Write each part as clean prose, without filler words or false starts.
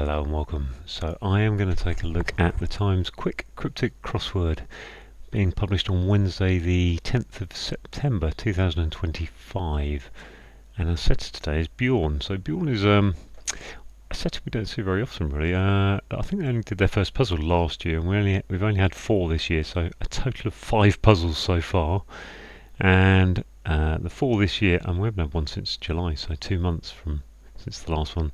Hello and welcome. So I am going to take a look at the Times Quick Cryptic Crossword being published on Wednesday the 10th of September 2025, and our setter today is Bjorn. So Bjorn is a setter we don't see very often really. I think they only did their first puzzle last year, and we've only had 4 this year, so a total of 5 puzzles so far. And the 4 this year, and we haven't had one since July, so 2 months since the last one.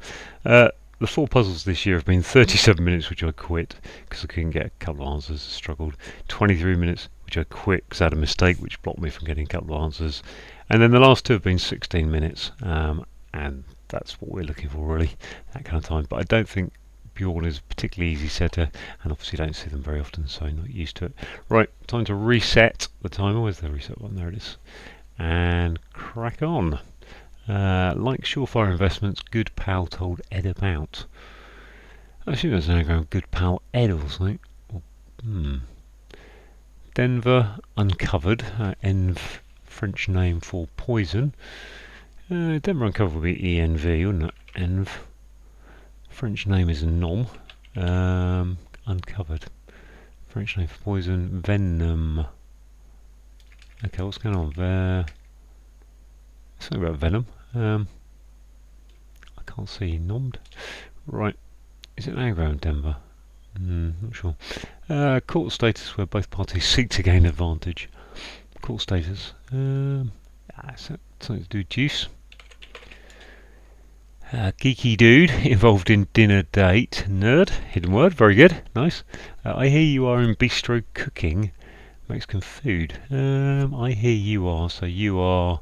The 4 puzzles this year have been 37 minutes, which I quit because I couldn't get a couple of answers, struggled. 23 minutes, which I quit because I had a mistake which blocked me from getting a couple of answers. And then the last 2 have been 16 minutes, and that's what we're looking for really, that kind of time. But I don't think Bjorn is a particularly easy setter, and obviously don't see them very often, so I'm not used to it. Right, time to reset the timer. Where's the reset button? There it is. And crack on. Like surefire investments, good pal told Ed about. I assume there's an anagram, good pal Ed or something. Denver uncovered, Env, French name for poison. Denver uncovered would be ENV, wouldn't it? Env. French name is nom. Uncovered. French name for poison. Venom. Okay, what's going on there? Something about venom. I can't see. Nommed. Right. Is it an anagram, Denver? Not sure. Court status where both parties seek to gain advantage. Court status. Something to do with juice. Geeky dude involved in dinner date. Nerd. Hidden word. Very good. Nice. I hear you are in bistro cooking Mexican food. I hear you are. So you are.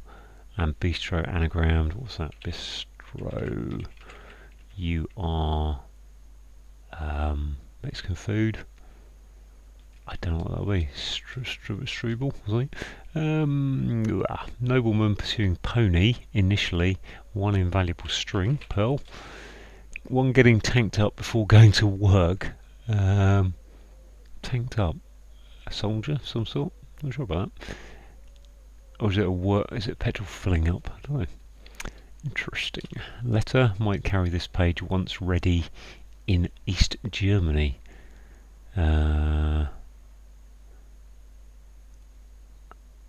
And bistro anagrammed. What's that? Bistro. You are Mexican food. I don't know what that'll be. Struble, was it? Nobleman pursuing pony initially. 1 invaluable string, pearl. 1 getting tanked up before going to work. Tanked up. A soldier of some sort. Not sure about that. Or is it is it petrol filling up? I don't know. Interesting. Letter might carry this page once ready in East Germany. In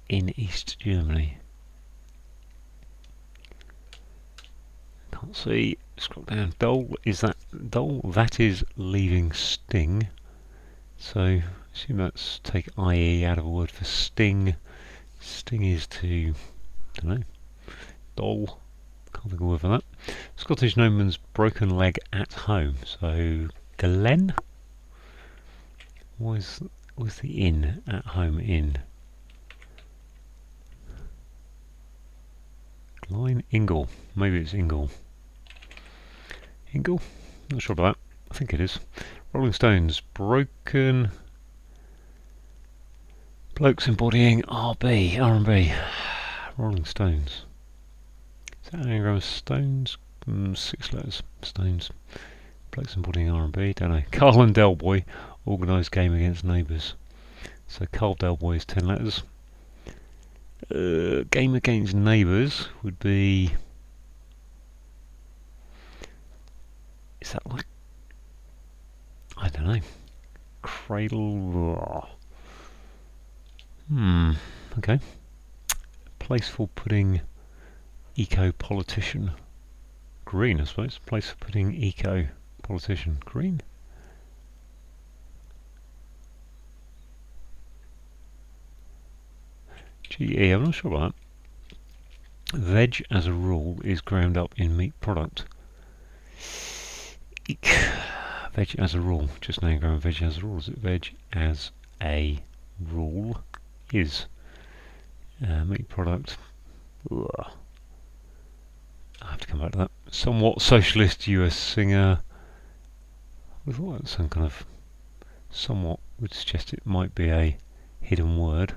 East Germany. Can't see. Scroll down. Dole is that dole? That is leaving sting. So assume that's take IE out of a word for sting. Sting is to, I don't know, doll, can't think of a word for that. Scottish nobleman's broken leg at home, so Glen? What's the inn, at home inn? Glen, Ingle, maybe it's Ingle. Ingle? Not sure about that, I think it is. Rolling Stones, broken... Blokes embodying R&B. Rolling Stones. Is that an anagram of Stones? 6 letters. Stones. Blokes embodying R&B. Don't know. Carl and Del Boy. Organised game against neighbours. So Carl Del Boy is 10 letters. Game against neighbours would be... Is that like... I don't know. Cradle... Okay. Place for putting eco-politician. Green, I suppose. Place for putting eco-politician. Green? GE, I'm not sure about that. Veg, as a rule, is ground up in meat product. Eek. Veg as a rule. Just now going veg as a rule. Is it veg as a rule? Is meat product. Ugh. I have to come back to that. Somewhat socialist US singer. I thought that was some kind of somewhat would suggest it might be a hidden word.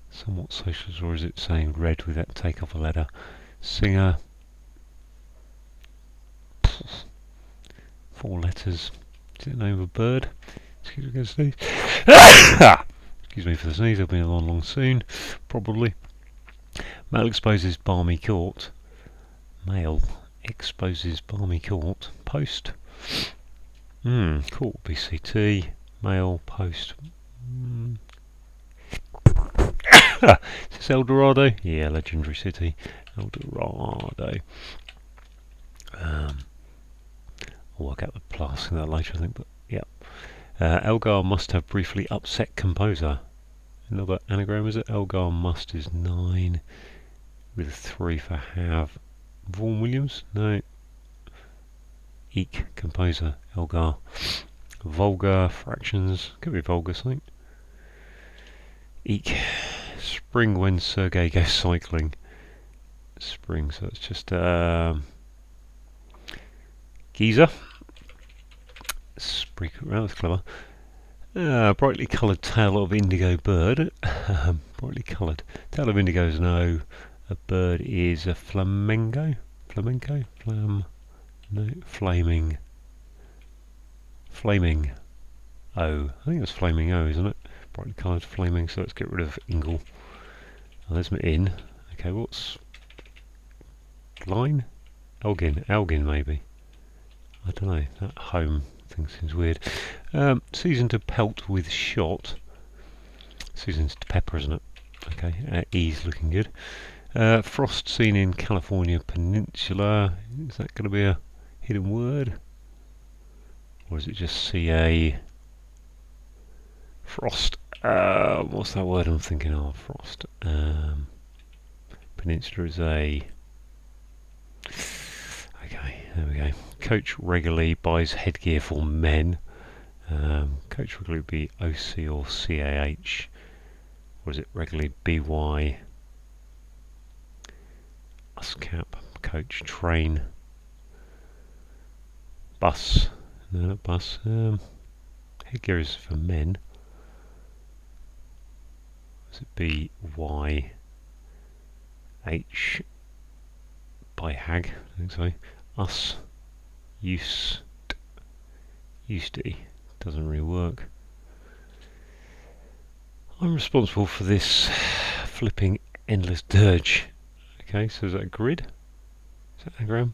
Somewhat socialist, or is it saying red with that take off a letter? Singer. 4 letters. Is it the name of a bird? Excuse me for the sneeze. Excuse me for the sneeze, I'll be along soon, probably. Male exposes balmy court. Mail exposes balmy court. Post. Court BCT. Mail. Post. Is this El Dorado? Yeah, legendary city. El Dorado. I'll work out the plus in that later, I think, but yeah. Elgar must have briefly upset composer. Another anagram, is it? Elgar must is 9 with a 3 for have. Vaughan Williams? No. Eek, composer. Elgar. Vulgar fractions. Could be vulgar something. Eek. Spring when Sergei goes cycling. Spring, so it's just geezer. Spring, well, that's clever. Brightly coloured tail of indigo bird. Brightly coloured. Tail of indigo is no. A bird is a flamenco. Flamenco? No. Flaming. Flaming. O. I think it's flaming O, isn't it? Brightly coloured flaming, so let's get rid of ingle. Oh, there's my in. Okay, what's line? Elgin maybe. I don't know. That home thing seems weird. Season to pelt with shot. Season's to pepper, isn't it? Okay, E's looking good. Frost seen in California Peninsula. Is that going to be a hidden word? Or is it just CA? Frost. What's that word I'm thinking of? Frost. Peninsula is a... Okay, there we go. Coach regularly buys headgear for men. Coach regularly be OC or CAH. Or is it regularly BY? USCAP. Coach. Train. Bus. No, not bus. Headgear is for men. Is it BYH? By hag, I think so. Us. Used to. Doesn't really work. I'm responsible for this flipping endless dirge. Okay, so is that a grid? Is that anagram?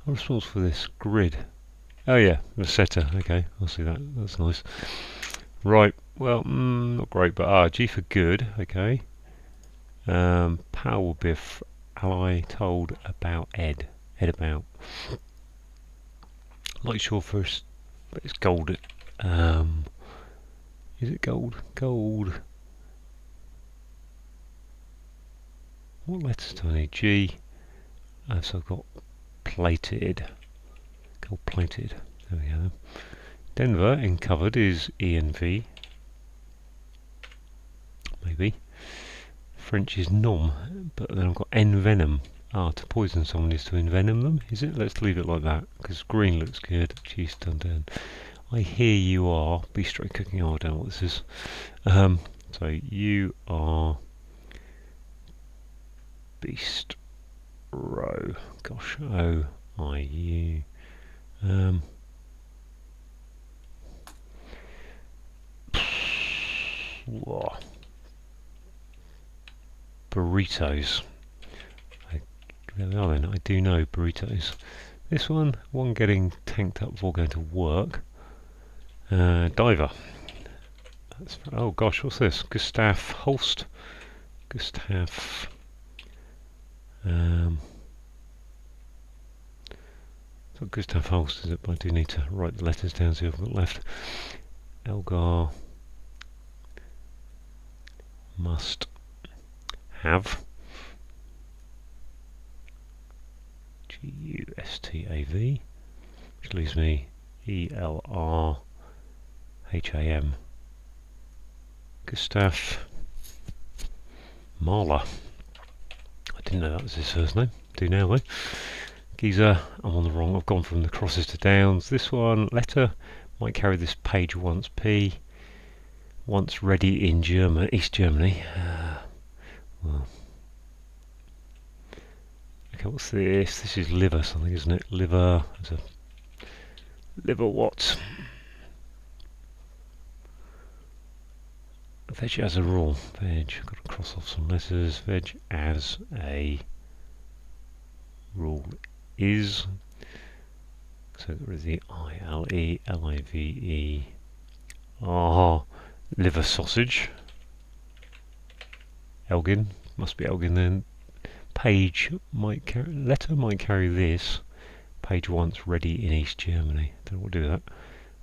I'm responsible for this grid. Oh yeah, the setter. Okay, I'll see that. That's nice. Right, well, not great, but G for good. Okay. Power will be ally told about Ed. Ed about. Not sure first, but it's gold. Is it gold? Gold. What letters do I need? G. So I've got plated. Gold plated. There we go. Denver in covered is E and V. Maybe. French is nom, but then I've got envenom. To poison someone is to envenom them, is it? Let's leave it like that, because green looks good. Cheese done down. I hear you are bistro cooking. Oh, I don't know what this is. So you are bistro. Gosh, O-I-U. Whoa. Burritos. There they are then. I do know burritos. This one getting tanked up before going to work. Diver. That's oh gosh, what's this? Gustav Holst. Gustav. So Gustav Holst is it? But I do need to write the letters down. See what I've got left. Elgar must have. Gustav, which leaves me Elrham. Gustav Mahler. I didn't know that was his first name. Do now though. Geezer, I'm on the wrong. I've gone from the crosses to downs. This one, letter, might carry this page once P. Once ready in East Germany. Well. Okay, what's this? This is liver something, isn't it? Liver. There's a liver what? Veg as a rule. Veg. Got to cross off some letters. Veg as a rule. is. So there is the I-L-E-L-I-V-E. Ah, liver sausage. Elgin, must be Elgin then. Page might carry, letter might carry this. Page once ready in East Germany. Don't know what to do with that.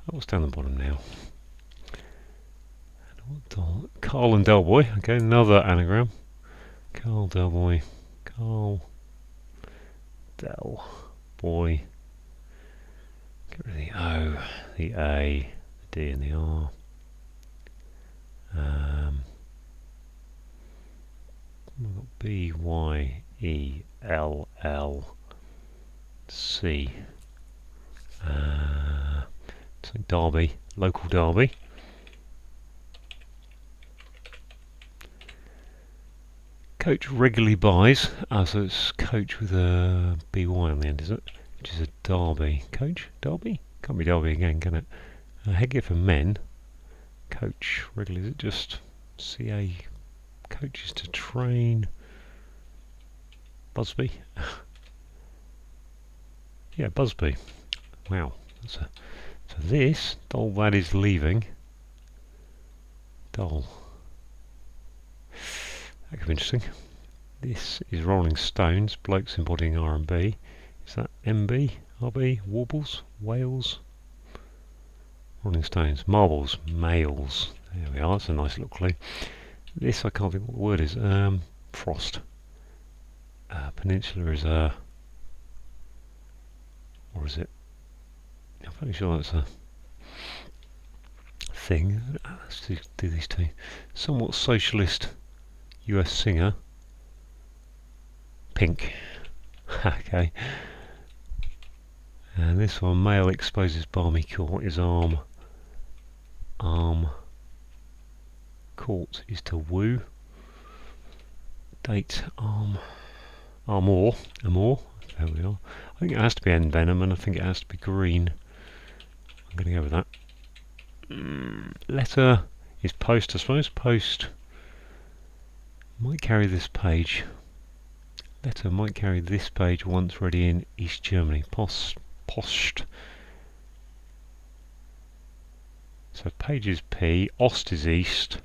Oh, what's down the bottom now? Carl and Delboy. Okay, another anagram. Carl Delboy. Carl Del Boy. Get rid of the O, the A, the D and the R. We've got B, Y, E, L, L, C. So Derby, local Derby. Coach regularly buys, so it's coach with a BY on the end, is it? Which is a Derby. Coach? Derby? Can't be Derby again, can it? Headgear for men. Coach regularly, is it just CA? Coaches to train. Busby? Yeah, Busby. Wow. So this, doll that is leaving. Doll. That could be interesting. This is Rolling Stones, blokes embodying R&B. Is that MB, RB, Warbles, Wales? Rolling Stones, Marbles, Males. There we are, that's a nice little clue. This, I can't think what the word is. Frost. Peninsula is a... Or is it? I'm pretty sure that's a thing. Let's do these two. Somewhat socialist US singer. Pink. Okay. And this one, male exposes balmy court, is arm. Court is to woo. Date, amor. There we are. I think it has to be envenom, and I think it has to be green. I'm going to go with that. Letter is post, I suppose. Post might carry this page. Letter might carry this page once ready in East Germany. Post. So page is P. Ost is East.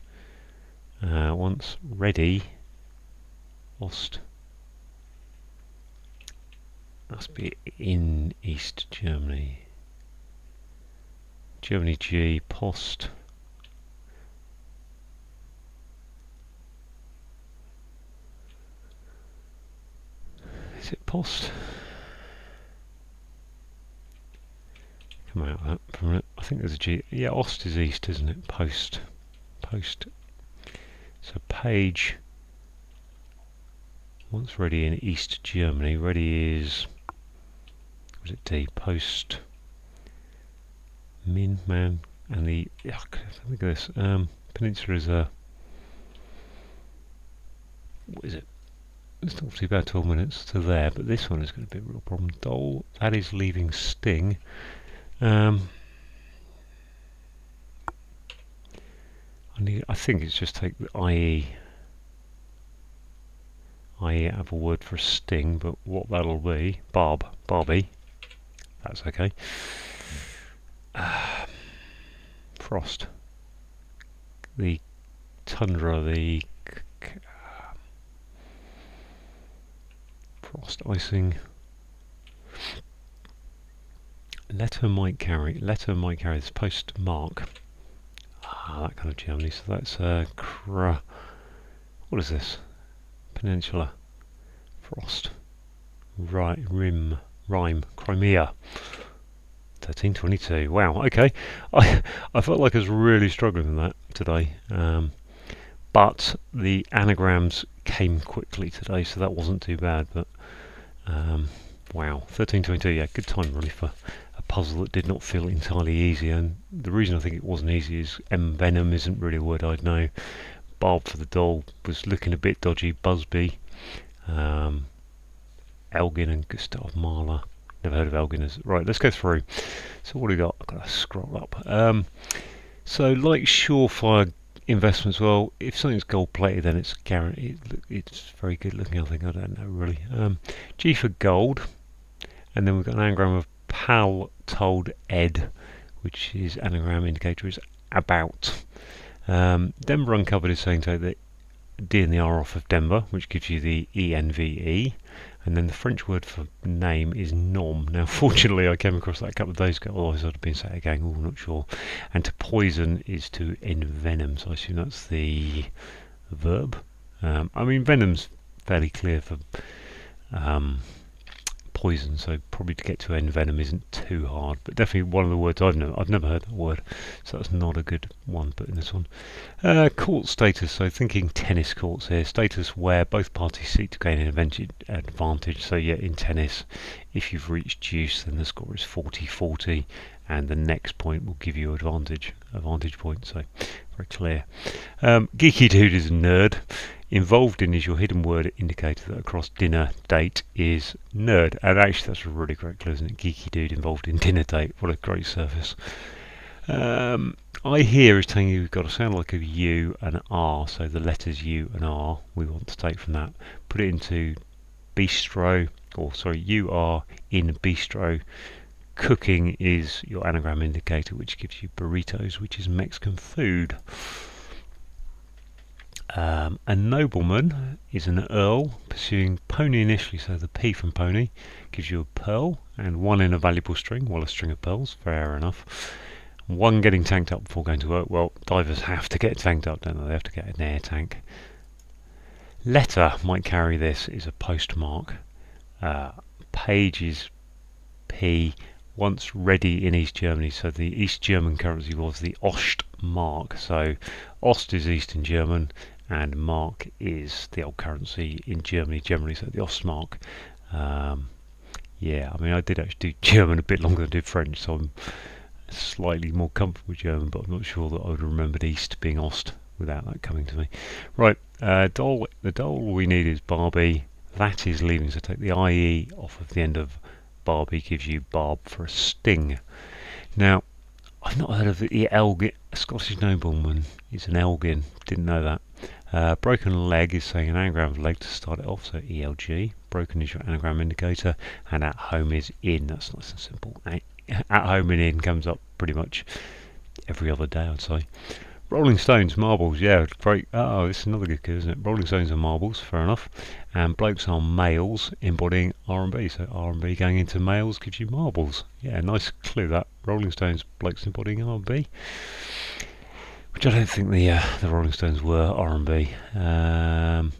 Once ready. Ost. Must be in East Germany. Germany G. Post. Is it Post? Come out of that for a minute. I think there's a G. Yeah, Ost is East, isn't it? Post. So page. Once ready in East Germany. Ready is. Was it D? Post. Man, and the. Look at this. Peninsula is a. What is it? It's not too bad, 12 minutes to there, but this one is going to be a real problem. Doll, that is leaving Sting. I think it's just take the IE out of a word for Sting, but what that'll be, Barbie, that's okay. Frost, the tundra, the frost icing. Letter might carry this postmark. That kind of Germany. So that's what is this? Peninsula. Frost. Rhyme. Crimea. 1322. Wow. Okay. I felt like I was really struggling with that today. But the anagrams came quickly today, so that wasn't too bad. But wow, 1322. Yeah, good time really for a puzzle that did not feel entirely easy. And the reason I think it wasn't easy is envenom isn't really a word I'd know. Barb for the doll was looking a bit dodgy. Busby, Elgin and Gustav Mahler. Never heard of Elgin. Right, let's go through. So what do we got? I've got to scroll up. So like surefire investments, well, if something's gold plated, then it's guaranteed. It's very good looking. I think, I don't know really. G for gold. And then we've got an anagram of pal told Ed, which is anagram indicator is about. Denver Uncovered is saying take the D and the R off of Denver, which gives you the ENVE. And then the French word for name is nom. Now, fortunately, I came across that a couple of days ago, otherwise I'd have been sat again, not sure. And to poison is to envenom, so I assume that's the verb. I mean, venom's fairly clear for poison, so probably to get to envenom isn't too hard, but definitely one of the words I've never heard that word, so that's not a good one put in this one. Court status, so thinking tennis courts here, status where both parties seek to gain an advantage. So yeah, in tennis, if you've reached deuce, then the score is 40-40, and the next point will give you advantage point, so very clear. Geeky dude is a nerd. Involved in is your hidden word indicator that across dinner date is nerd. And actually that's a really great clue, isn't it? Geeky dude involved in dinner date. What a great service. I hear is telling you you've got to sound like a U and R, so the letters U and R we want to take from that. Put it into bistro, or sorry, you are in bistro. Cooking is your anagram indicator, which gives you burritos, which is Mexican food. A nobleman is an earl pursuing pony initially, so the P from pony gives you a pearl, and one in a valuable string, well, a string of pearls, fair enough. One getting tanked up before going to work, well, divers have to get tanked up, don't they? They have to get an air tank. Letter might carry this, is a postmark. Page is P, once ready in East Germany, so the East German currency was the Ostmark, so Ost is Eastern German, and mark is the old currency in Germany generally, so the Ostmark. Yeah, I mean, I did actually do German a bit longer than I did French, so I'm slightly more comfortable with German, but I'm not sure that I would have remembered East being Ost without that coming to me. Right, doll. The doll we need is Barbie. That is leaving, so take the IE off of the end of Barbie, gives you barb for a sting. Now, I've not heard of the Elgin. A Scottish nobleman is an Elgin. Didn't know that. Broken leg is saying an anagram of leg to start it off, so ELG. Broken is your anagram indicator, and at home is in. That's nice and simple. At home and in comes up pretty much every other day, I'd say. Rolling Stones, marbles, yeah, great. Oh, this is another good clue, isn't it? Rolling Stones are marbles, fair enough. And blokes are males, embodying R&B. So R&B going into males gives you marbles. Yeah, nice clue that. Rolling Stones, blokes embodying R&B. Which I don't think the Rolling Stones were R&B. Carl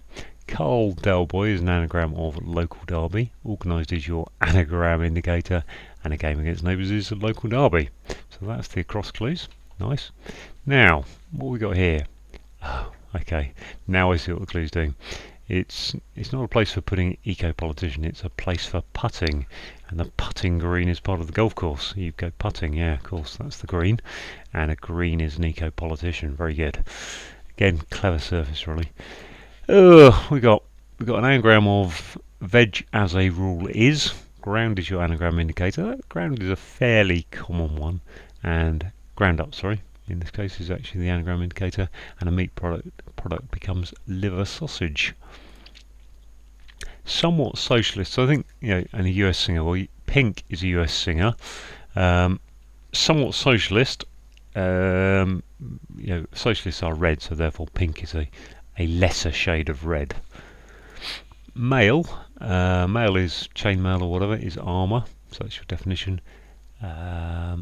Delboy is an anagram of local derby. Organised is your anagram indicator, and a game against neighbours is a local derby. So that's the cross clues. Nice. Now, what we got here? Oh, okay, now I see what the clue's doing. It's not a place for putting eco-politician, it's a place for putting, and the putting green is part of the golf course. You go putting, yeah, of course, that's the green, and a green is an eco-politician. Very good. Again, clever surface, really. We got an anagram of veg as a rule is. Ground is your anagram indicator. Ground is a fairly common one, and ground up, sorry, in this case is actually the anagram indicator, and a meat product becomes liver sausage. Somewhat socialist, so I think, and a US singer, well, Pink is a US singer. Somewhat socialist, socialists are red, so therefore pink is a lesser shade of red. Mail is chainmail or whatever, is armour, so that's your definition.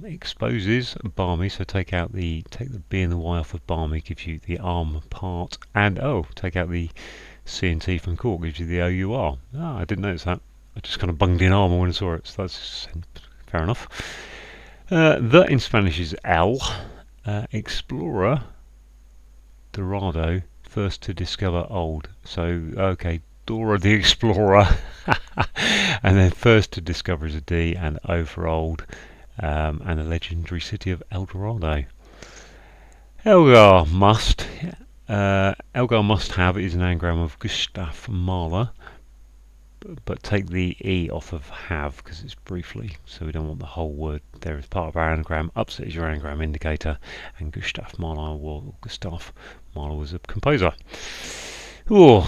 Exposes balmy, so take the B and the Y off of balmy gives you the arm part, and take out the C and T from cork gives you the OUR. I didn't notice that. I just kind of bunged in armour when I saw it, so that's fair enough. The in Spanish is el. Explorer, Dorado, first to discover old. So okay, Dora the Explorer, and then first to discover is a D, and O for old, and the legendary city of El Dorado. Elgar must have is an anagram of Gustav Mahler, but take the E off of have because it's briefly, so we don't want the whole word there as part of our anagram. Upset is your anagram indicator, and Gustav Mahler was a composer.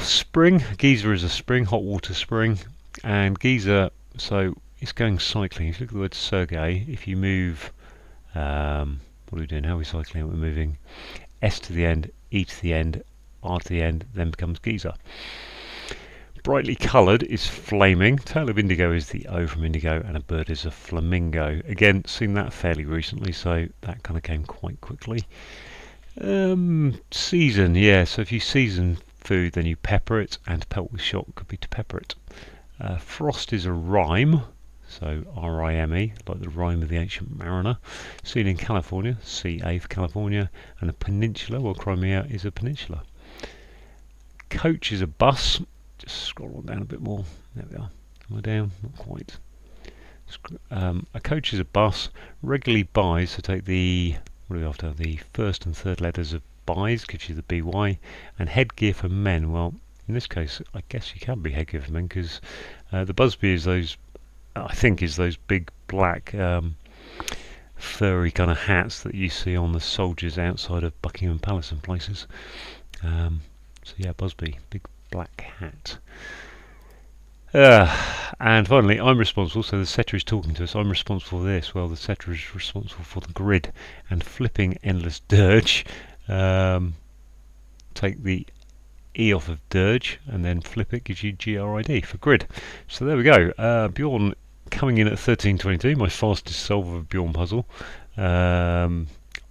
Spring. Geyser is a spring, hot water spring, and geyser, so it's going cycling. If you look at the word Sergey, if you move, what are we doing? How are we cycling? We're moving S to the end, E to the end, R to the end, then becomes geezer. Brightly coloured is flaming. Tail of indigo is the O from indigo, and a bird is a flamingo. Again, seen that fairly recently, so that kind of came quite quickly. Season, yeah. So if you season food, then you pepper it, and pelt with shot could be to pepper it. Frost is a rhyme, so R-I-M-E, like the rhyme of the ancient mariner. Seen in California, C-A for California, and a peninsula, well, Crimea is a peninsula. Coach is a bus. Just scroll on down a bit more. There we are. Am I down? Not quite. A coach is a bus. Regularly buys, so take the, what are we after? The first and third letters of buys, gives you the BY. And headgear for men, well, in this case, I guess you can be headgear for men, because the Busby is those, I think, is those big black furry kind of hats that you see on the soldiers outside of Buckingham Palace and places. So yeah, Busby, big black hat. And finally, I'm responsible, so the setter is talking to us. I'm responsible for this. Well, the setter is responsible for the grid and flipping endless dirge. Take the E off of dirge and then flip it, gives you GRID for grid. So there we go. Bjorn coming in at 1322, my fastest solve of a Bjorn puzzle.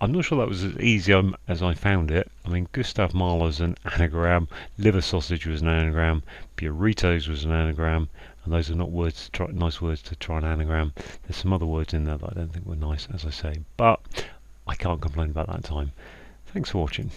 I'm not sure that was as easy as I found it. I mean, Gustav Mahler's an anagram, liver sausage was an anagram, burritos was an anagram, and those are not words to nice words to try an anagram. There's some other words in there that I don't think were nice, as I say, but I can't complain about that time. Thanks for watching.